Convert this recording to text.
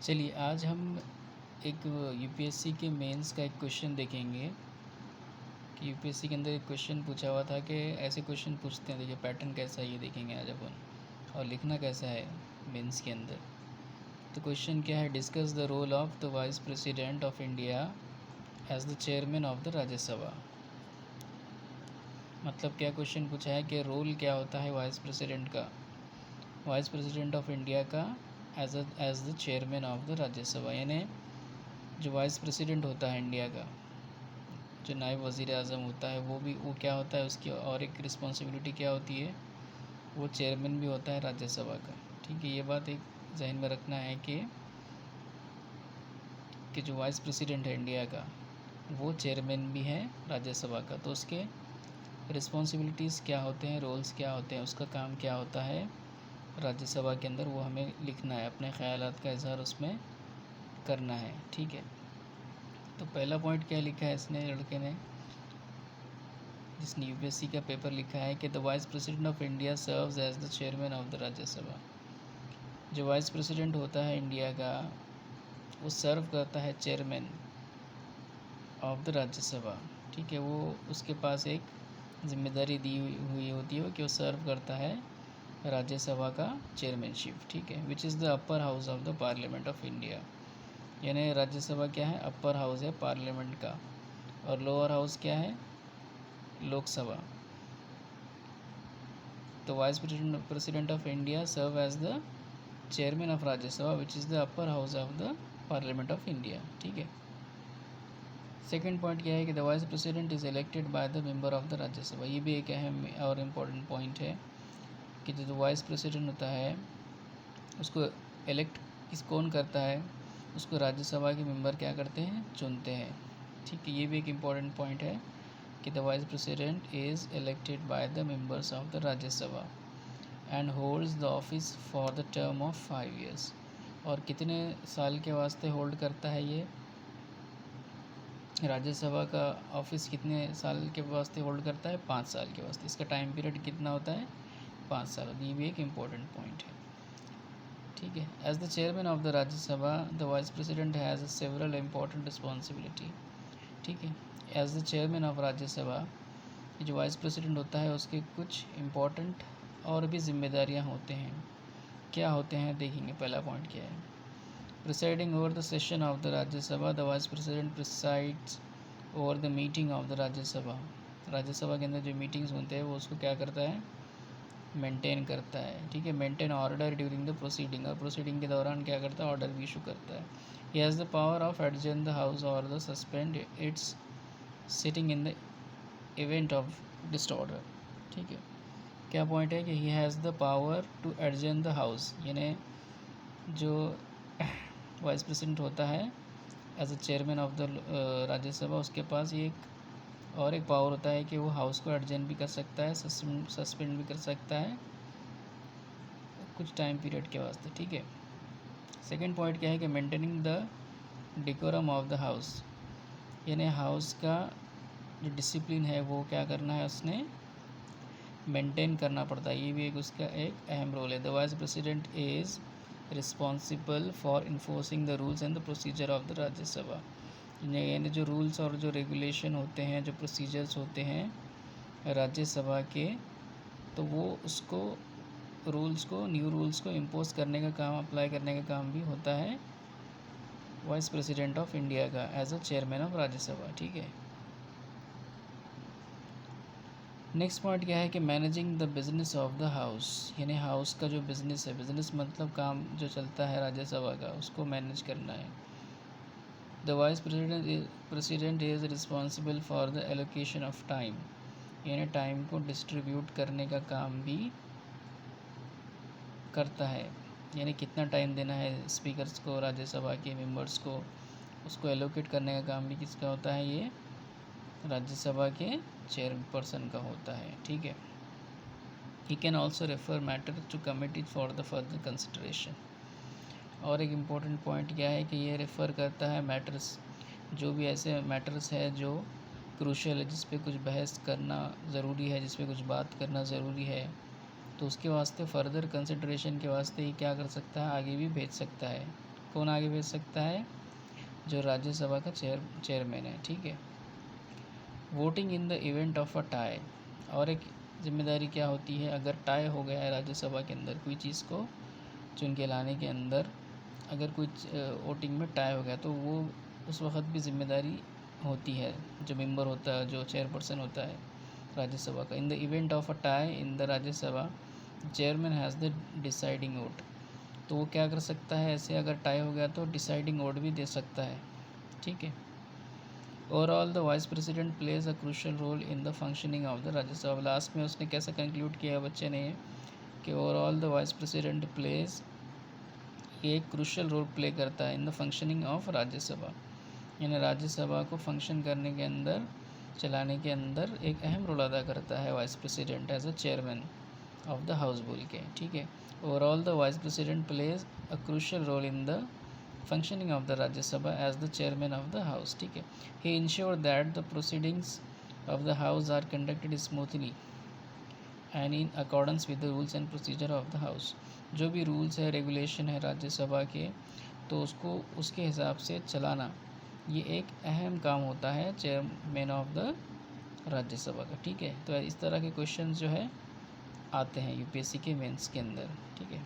चलिए आज हम एक यूपीएससी के मेंस का एक क्वेश्चन देखेंगे कि यूपीएससी के अंदर एक क्वेश्चन पूछा हुआ था कि ऐसे क्वेश्चन पूछते हैं। देखिए पैटर्न कैसा है ये देखेंगे आज अपन, और लिखना कैसा है मेंस के अंदर। तो क्वेश्चन क्या है, discuss the role of the vice president of India as the chairman of the Rajya Sabha. मतलब क्या क्वेश्चन पूछा है कि रोल क्या होता है वाइस प्रेसिडेंट का, वाइस प्रेसिडेंट ऑफ इंडिया का as the chairman of the Rajya Sabha. यानी जो वाइस प्रेसिडेंट होता है इंडिया का, जो नायब वज़ीर आज़म होता है, वो क्या होता है, उसकी और एक रिस्पॉन्सिबिलिटी क्या होती है, वो चेयरमैन भी होता है राज्यसभा का। ठीक है, ये बात एक जहन में रखना है कि जो वाइस प्रेसिडेंट है इंडिया का, वो चेयरमैन भी है राज्यसभा का। तो उसके रिस्पॉन्सिबिलिटीज़ क्या होते हैं, रोल्स क्या होते हैं, उसका काम क्या होता है राज्यसभा के अंदर, वो हमें लिखना है, अपने ख़यालात का इजहार उसमें करना है। ठीक है, तो पहला पॉइंट क्या लिखा है इसने, लड़के ने, जिसने यूपीएससी का पेपर लिखा है कि the vice president of India serves as the chairman of the Rajya Sabha. जो वाइस प्रेसिडेंट होता है इंडिया का, वो सर्व करता है चेयरमैन ऑफ द राज्यसभा। ठीक है, वो उसके पास एक जिम्मेदारी दी हुई होती है कि वो सर्व करता है राज्यसभा का चेयरमैनशिप। ठीक है, विच is the upper house of the parliament of India. यानी राज्यसभा क्या है, अपर हाउस है पार्लियामेंट का, और लोअर हाउस क्या है, लोकसभा। तो vice president of India serve as the chairman of Rajya Sabha which is the upper house of the parliament of India. ठीक है, सेकेंड पॉइंट क्या है कि the vice president is elected by the member of the Rajya Sabha. ये भी एक अहम और इम्पोर्टेंट पॉइंट है कि जो वाइस प्रेसिडेंट होता है उसको इलेक्ट कौन करता है, उसको राज्यसभा के मेंबर क्या करते हैं, चुनते हैं। ठीक है, ये भी एक इम्पॉर्टेंट पॉइंट है कि the vice president is elected by the members of the Rajya Sabha and holds the office for the term of 5 years. और कितने साल के वास्ते होल्ड करता है ये, राज्यसभा का ऑफिस कितने साल के वास्ते होल्ड करता है, 5 साल के वास्ते। इसका टाइम पीरियड कितना होता है, 5 साल। ये भी एक इम्पोर्टेंट पॉइंट है। ठीक है, as the chairman of the Rajya Sabha the vice president has several important responsibility. ठीक है, as the chairman of Rajya Sabha, जो वाइस प्रेसिडेंट होता है उसके कुछ इम्पोर्टेंट और भी जिम्मेदारियां होते हैं। क्या होते हैं देखेंगे, पहला पॉइंट क्या है, presiding over the session of the Rajya Sabha the vice president presides over the meeting of the Rajya Sabha. Rajya Sabha के अंदर जो मीटिंग्स होते हैं वो उसको क्या करता है, मेंटेन करता है। ठीक है, maintain order during the proceeding, और प्रोसीडिंग के दौरान क्या करता है, ऑर्डर भी इशू करता है। He has the power of adjourn the house और the suspend its sitting in the event of disorder. ठीक है, क्या पॉइंट है कि he has the power to adjourn the house, यानी जो वाइस प्रेसिडेंट होता है as a chairman of the Rajya Sabha, उसके पास ये एक पावर होता है कि वो हाउस को एडजर्न भी कर सकता है, सस्पेंड भी कर सकता है कुछ टाइम पीरियड के वास्ते। ठीक है, सेकेंड पॉइंट क्या है कि maintaining the decorum of the house, यानी हाउस का जो डिसिप्लिन है वो क्या करना है, उसने मेंटेन करना पड़ता है। ये भी एक उसका एक अहम रोल है। The vice president is responsible for enforcing the rules and the procedure of the Rajya Sabha. यानी जो रूल्स और जो रेगुलेशन होते हैं, जो प्रोसीजर्स होते हैं राज्यसभा के, तो वो उसको न्यू रूल्स को इम्पोज करने का काम, अप्लाई करने का काम भी होता है वाइस प्रेसिडेंट ऑफ इंडिया का as a chairman of Rajya Sabha. ठीक है, नेक्स्ट पॉइंट क्या है कि managing the business of the house, यानी हाउस का जो बिज़नेस है, बिज़नेस मतलब काम जो चलता है राज्यसभा का, उसको मैनेज करना है। The vice president is responsible for the allocation of time, यानी टाइम को डिस्ट्रीब्यूट करने का काम भी करता है। यानी कितना टाइम देना है स्पीकर्स को, राज्यसभा के मेंबर्स को, उसको एलोकेट करने का काम भी किसका होता है, ये राज्यसभा के चेयरपर्सन का होता है। ठीक है, he can also refer matter to committee for the further consideration. और एक इम्पोर्टेंट पॉइंट क्या है कि ये रेफ़र करता है मैटर्स, जो भी ऐसे मैटर्स है जो क्रूशल है, जिस पे कुछ बहस करना ज़रूरी है, जिस पे कुछ बात करना ज़रूरी है, तो उसके वास्ते फ़र्दर कंसिडरेशन के वास्ते ही क्या कर सकता है, आगे भी भेज सकता है कौन आगे भेज सकता है? जो राज्यसभा का चेयरमैन है, ठीक है। Voting in the event of a tie, और एक जिम्मेदारी क्या होती है? अगर टाई हो गया है राज्यसभा के अंदर कोई चीज़ को चुन के लाने के अंदर, अगर कोई वोटिंग में टाई हो गया तो वो उस वक्त भी जिम्मेदारी होती है जो मेंबर होता है, जो चेयरपर्सन होता है राज्यसभा का। इन the event of a tie in the Rajya Sabha chairman has the deciding vote. तो वो क्या कर सकता है ऐसे, अगर टाई हो गया तो डिसाइडिंग वोट भी दे सकता है, ठीक है। Overall the vice president plays a crucial role in the functioning of the Rajya Sabha. Last में उसने कैसा कंक्लूड किया बच्चे ने कि overall the vice president plays, ये एक क्रूशल रोल प्ले करता है in the functioning of Rajya Sabha, यानी राज्यसभा को फंक्शन करने के अंदर, चलाने के अंदर एक अहम रोल अदा करता है vice president as a chairman of the house बोल के, ठीक है। Overall the vice president plays a crucial role in the functioning of the Rajya Sabha as the chairman of the house, ठीक है। He ensured that the proceedings of the house are conducted smoothly and in accordance with the rules and procedure of the house। जो भी rules है, regulation है राज्यसभा के, तो उसको उसके हिसाब से चलाना, ये एक अहम काम होता है चेयरमैन ऑफ द राज्यसभा का, ठीक है। तो इस तरह के क्वेश्चन जो है आते हैं यूपीएससी के मेंस के अंदर, ठीक है।